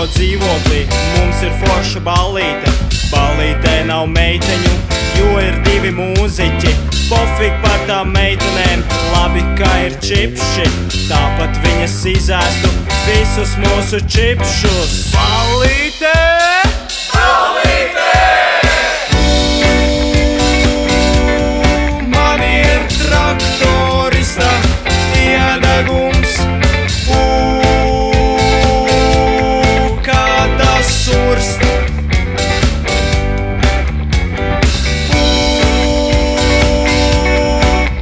jauno dzīvoklī, mums ir forša ballīte. Ballītē nav meiteņu, jo ir divi mūziķi. Pofik par tām meitenēm, labi, ka ir čipši. Tāpat viņas izēstu visus mūsu čipšus. Ballītē! Ballītē! Man ir traktorista iedegums. Kā tas surst.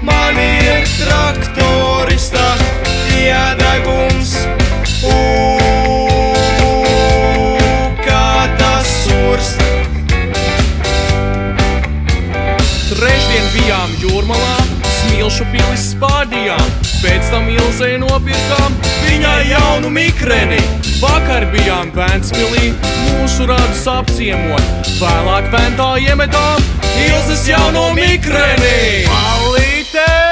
Man ir traktorista iedegums. Kā tas surst. Trešdien bijām Jūrmalā, Smilšu pilis spādījām. Pēc tam Ilzei nopirkām viņai jaunu mikreni. Vakar bijām Ventspilī, mūsu radus apciemot. Vēlāk Ventā iemetām Ilzes jauno mikreni. Ballītē!